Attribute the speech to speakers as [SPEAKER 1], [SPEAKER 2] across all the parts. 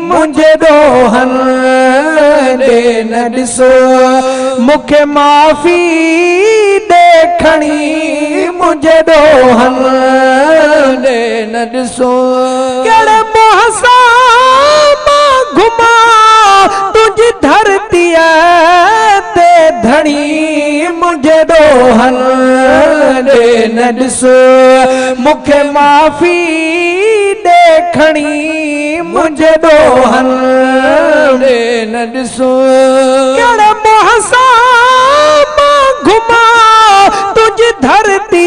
[SPEAKER 1] मुझे रोहन दे न ॾिसो मूंखे माफ़ी देखणी मुझे रोहन दे न ॾिसो कहिड़े मोह सां मां घुमा तुझी धरती ते धणी मुझे रोहन दे न ॾिसो मूंखे माफ़ी देखणी मुझे रोहन दे न ॾिसो कहिड़े मोह सां मां घुमा तुझी धरती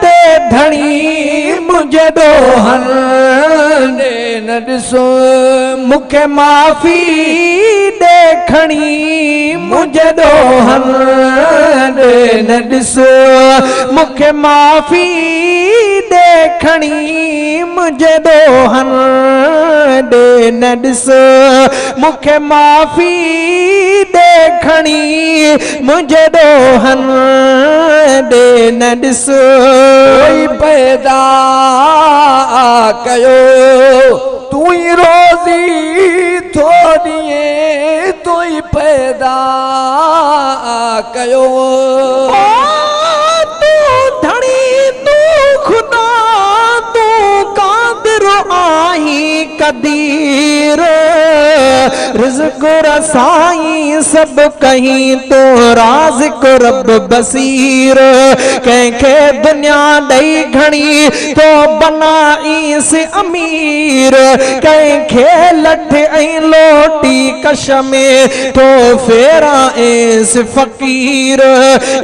[SPEAKER 1] ते धणी मुझे रोहन दे न ॾिसो मूंखे माफ़ी देखणी मुझे रोहन दे न ॾिसो मूंखे माफ़ी देखणी मुझे रोहन दे न ॾिसो मूंखे माफ़ी देखणी मुझे रोहन दे न ॾिसो पैदा कयो तू ही रोज़ी थो ॾिए तू ही पैदा कयो तू धणी तू खुदा तू कादिर आही कदीर रिज़्क़ रसाई सब कहीं तो राज़िक़ रब बसीर कंहिंखे दुनिया ॾई घणी तो बनाई से अमीर कंहिंखे लठ ऐं लोटी कश में तो फेराए से फ़कीर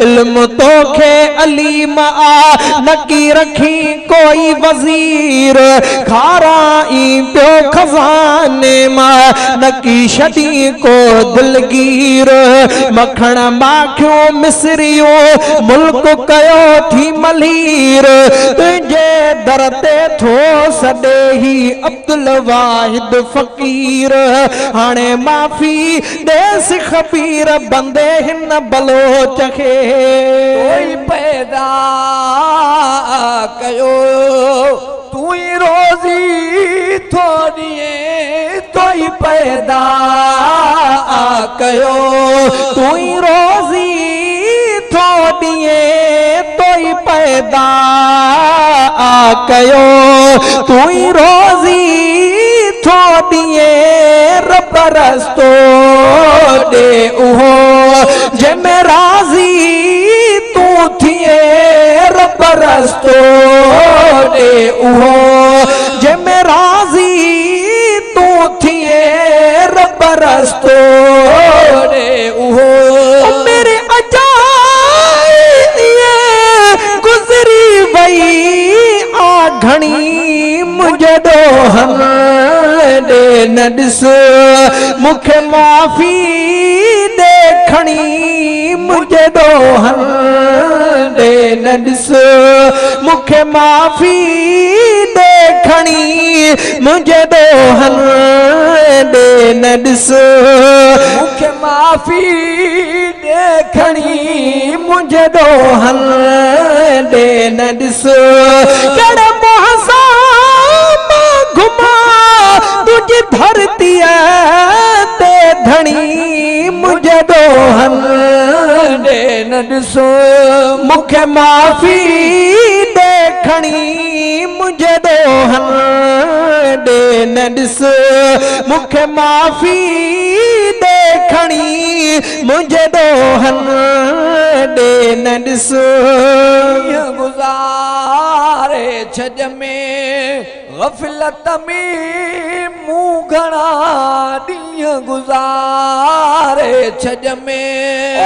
[SPEAKER 1] इल्म तोखे अलीम आ नकी रखी कोई वज़ीर खाराई पियो खज़ाने मां नकी छॾी को दिलगीर मखण माखियो मिसरियो मुल्क कयो थी मलीर तुझे दर ते थो सॾे ही अब्दुल वाहिद फ़कीर हाणे माफ़ी देस ख़बीर बंदे हिन बलोच खे कोई पैदा कयो तू ही रोज़ी थो ॾिए तो ही पैदा कयो तू ही रोज़ी थो ॾिए तो ही पैदा कयो तू ही रोज़ी थो ॾिए रब रस्तो ॾे उहो जंहिंमें राज़ी तू थिए रब रस्तो ॾे उहो जंहिंमें राज़ी तू थिए रब रस्तो ॾे उहो मेरे अजाई गुज़री वई आ घणी मुझे रोहन दे न ॾिसो मूंखे माफ़ी देखणी मुझे रोहन दे न ॾिसो मूंखे माफ़ी देखणी मुझे रोहन दे न ॾिसो मूंखे माफ़ी देखणी मुझे रोहन दे न ॾिसो कहिड़े मोह सां मां घुमा तुझी धरती ते धणी मुझे रोहन दे न ॾिसो मूंखे माफ़ी देखणी मुझे रोहन दे न ॾिसो मूंखे माफ़ी देखणी मुझे रोहन दे न ॾिसो गुज़ारे छॾ में ग़फ़लत में मूं घणा ॾींहं गुज़ारे छॾ में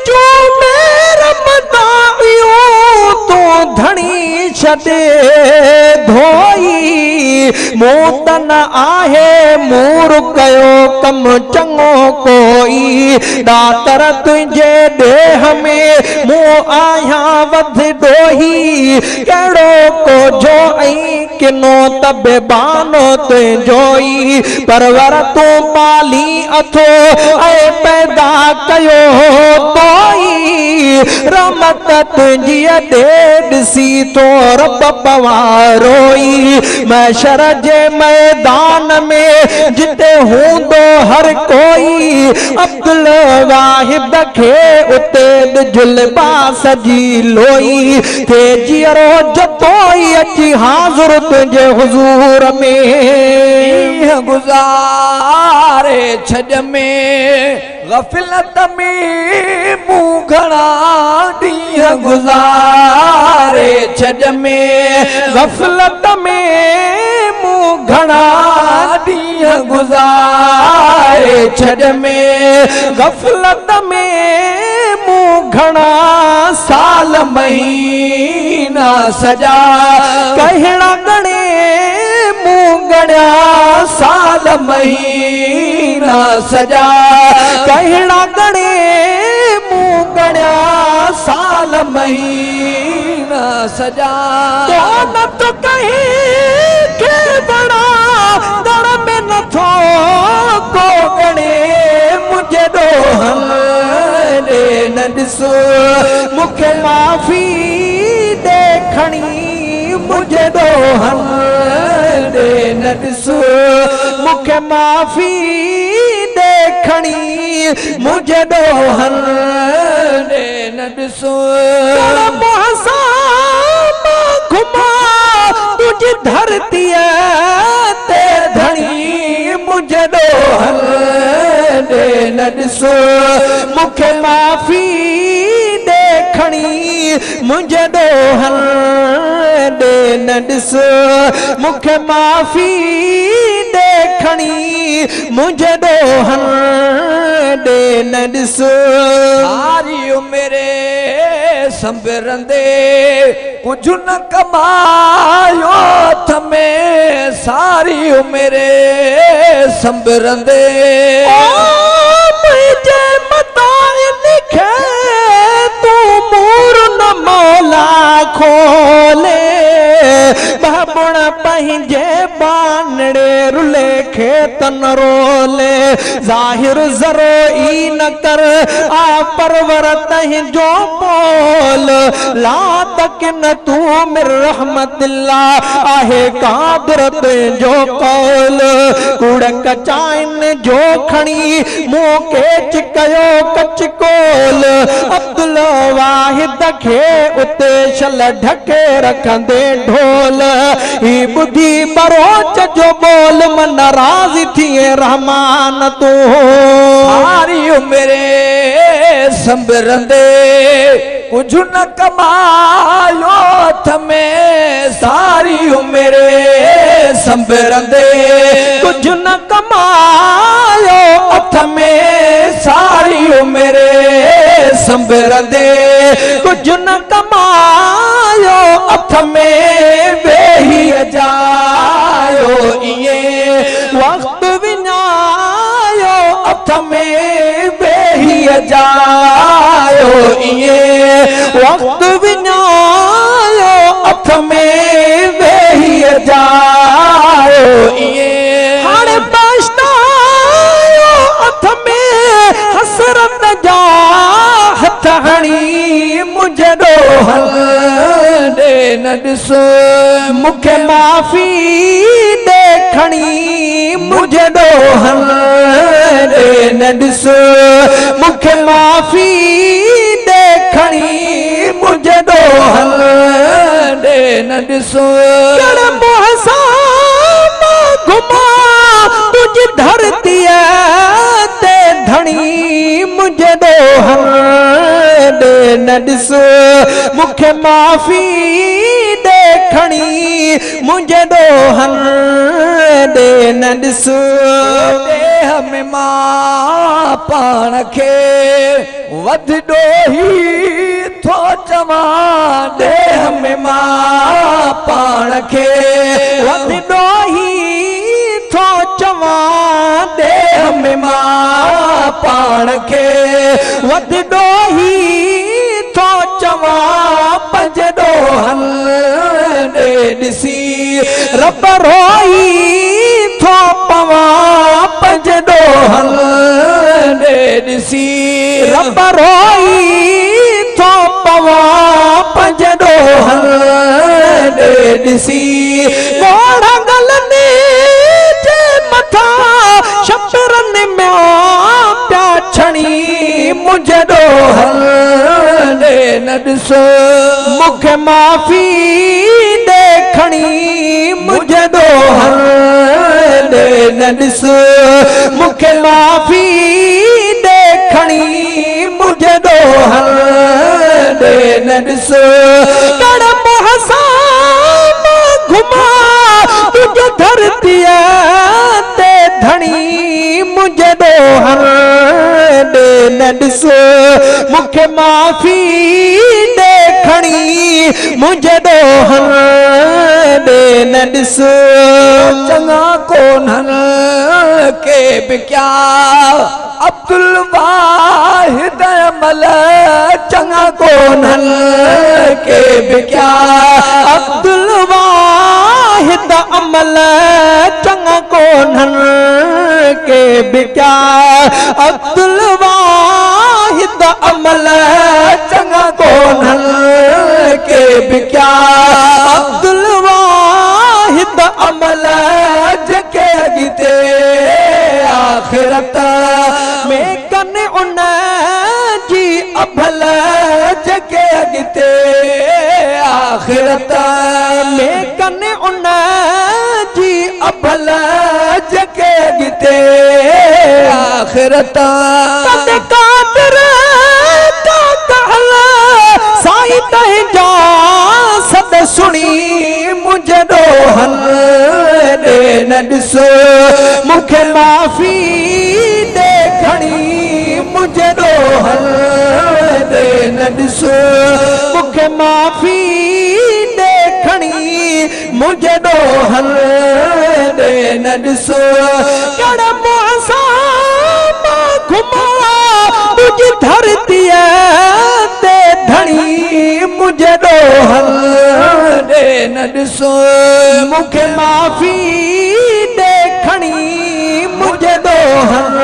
[SPEAKER 1] जो मेरा मदाइयो तो धणी छॾे धोई मूं त न आहे मूर कयो कम चङो कोई दातर तुंहिंजे देह में मूं आहियां वध ॾोही कहिड़ो को जो ऐं किनो तबे बानो तुंहिंजोई परवर तू पाली अथो ऐं पैदा कयो तोई रहमत तुंहिंजी दे ॾिसी तो रब पवारोई महशर जे मैदान में जिते हूंदो हर कोई अब्दुल वाहिद खे उते जुलबा सजी लोई थे जीअरो जतोई अची हाज़ुर तुंहिंजे हुज़ूर में
[SPEAKER 2] गुज़ारे छॾ में ग़फ़लत में मूं घणा ॾींहं गुज़ारे छॾ में
[SPEAKER 1] ग़फ़लत में मूं घणा
[SPEAKER 2] ॾींहं गुज़ारे छॾ में
[SPEAKER 1] ग़फ़लत में मूं घणा
[SPEAKER 2] साल महीना सॼा
[SPEAKER 1] कहिड़ा गणे मूं गणिया
[SPEAKER 2] साल महीना सॼा
[SPEAKER 1] कहिड़ा गणे मूं गणिया
[SPEAKER 2] साल महीना सॼा
[SPEAKER 1] दौलत कहीं के बड़ा दर में नथो को गणे मुझे ॾोहन ॾे न ॾिसो मूंखे माफ़ी ॾे खणी मुझे ॾोहन ॾे न ॾिसो मूंखे माफ़ी ॾे खणी मुझे ॾोहन ॾे न ॾिसो घुमा तुझी धरतीअ ते धणी मुझे ॾोहन ॾे न ॾिसो मूंखे माफ़ी ॾे खणी मुझे ॾोहन ॾे न ॾिसो मूंखे माफ़ी ॾे खणी मुझे ॾोहन ॾे न ॾिसो
[SPEAKER 2] सारी उमिरि संबरंदे कुझु न कमायो हथ में सारी उमिरि संबरंदे
[SPEAKER 1] मुंहिंजे मतां लिखे तूं मूर न मौला खोले बाबुण पंहिंजे बानड़े रुले खेतन रोले ज़ाहिर ज़रो ई न कर आ परवर तंहिंजो बोल ला तकिन तू मिर रहमतिल्लाह आहे कादिर तुंहिंजो कौल कूड़ कचाइन जो खणी मूं के चिकयो कचकोल अब्दुल वाहिद खे उते शल ढके रखंदे ढोल ही बुधी बरोच जो बोल मन राज़ी थिए रहमान तू
[SPEAKER 2] सारी उमिरि संबरंदे कुझु न कमायो हथ में सारी उमिरि संबरंदे
[SPEAKER 1] कुझु न कमायो
[SPEAKER 2] हथ में सारी उमिरि संबरंदे
[SPEAKER 1] कुझु न कमायो
[SPEAKER 2] हथ में वेही जायो इएं
[SPEAKER 1] वक़्तु विञायो
[SPEAKER 2] हथ में वेही जायो इएं
[SPEAKER 1] वक़्तु विञायो
[SPEAKER 2] हथ में वेही जायो इएं
[SPEAKER 1] हाणे पछतायो हथ में हसरत जा हथ हणी मुझे ॾोहन
[SPEAKER 2] ॾे न ॾिसो
[SPEAKER 1] मूंखे माफ़ी ॾे खणी मुझे ॾोहन ॾे न ॾिसो मूंखे माफ़ी ॾे खणी मुझे ॾोहन ॾे न ॾिसो घुमा तुझी धरतीअ ते धणी मुझे ॾोहन ॾे न ॾिसो मूंखे माफ़ी ॾे खणी मुझे ॾोहन ॾे न ॾिसो
[SPEAKER 2] देह में मां पाण खे वधि ॾोही थो चवां देह में मां पाण खे
[SPEAKER 1] वधि ॾोही थो चवां
[SPEAKER 2] देह में मां पाण खे
[SPEAKER 1] वधि ॾोही थो चवां पंज ॾोहन ॾे ॾिसी रब रोई थो पवा पंज ॾोहन
[SPEAKER 2] ॾिसी
[SPEAKER 1] रब रोई थो पवा पंज ॾोहन
[SPEAKER 2] ॾिसी
[SPEAKER 1] मोड़ंगल ने जे मथा शबरन में प्या छणी मुझे ॾोहन
[SPEAKER 2] न ॾिसो
[SPEAKER 1] मूंखे माफ़ी ॾे खणी मुझे ॾोहन
[SPEAKER 2] न ॾिसो
[SPEAKER 1] मूंखे माफ़ी ॾे खणी मुझे ॾोहन
[SPEAKER 2] न ॾिसो
[SPEAKER 1] कड़म हसान घुमा तुझे धरतीअ ते धणी मुझे ॾोहन न ॾिसो मूंखे माफ़ी ॾे खणी मुझे ॾोहन न ॾिसो
[SPEAKER 2] चङा कोन्हन के बि क्या अब्दुल वाहिद अमल चङा कोन्हन के बि क्या
[SPEAKER 1] अब्दुल वाहिद अमल चङा कोन्हन के बि क्या अब्दुल वाहिद अमल
[SPEAKER 2] चङा कोन्हन के बि क्या
[SPEAKER 1] अब्दुल वाहिद अमल
[SPEAKER 2] जेके अॻिते आख़िरत
[SPEAKER 1] में कन उन जी
[SPEAKER 2] अभल जेके अॻिते आख़िरत
[SPEAKER 1] में कन उन जी
[SPEAKER 2] अभल जेके अॻिते आख़िरत
[SPEAKER 1] कद कादर का कहल साईं तंहिंजा सद सुणी मुझे ॾोहन
[SPEAKER 2] न ॾिसो
[SPEAKER 1] मूंखे माफ़ी ॾे खणी मुझे ॾोहन
[SPEAKER 2] न ॾिसो
[SPEAKER 1] मूंखे माफ़ी ॾे खणी मुझे ॾोहन
[SPEAKER 2] न ॾिसो
[SPEAKER 1] कड़म हसान घुमा तुझी धरतीअ ते धणी मुझे ॾोहन
[SPEAKER 2] न ॾिसो
[SPEAKER 1] मूंखे माफ़ी ॾे खणी मुझे ॾोहन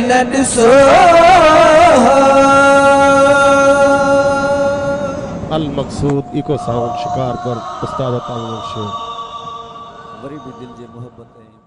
[SPEAKER 2] न ॾिसो
[SPEAKER 3] अल मकसूद इको साउंड शिकारपुर उस्ताद ताउन शेख
[SPEAKER 4] वरी भी दिल जे मोहब्बत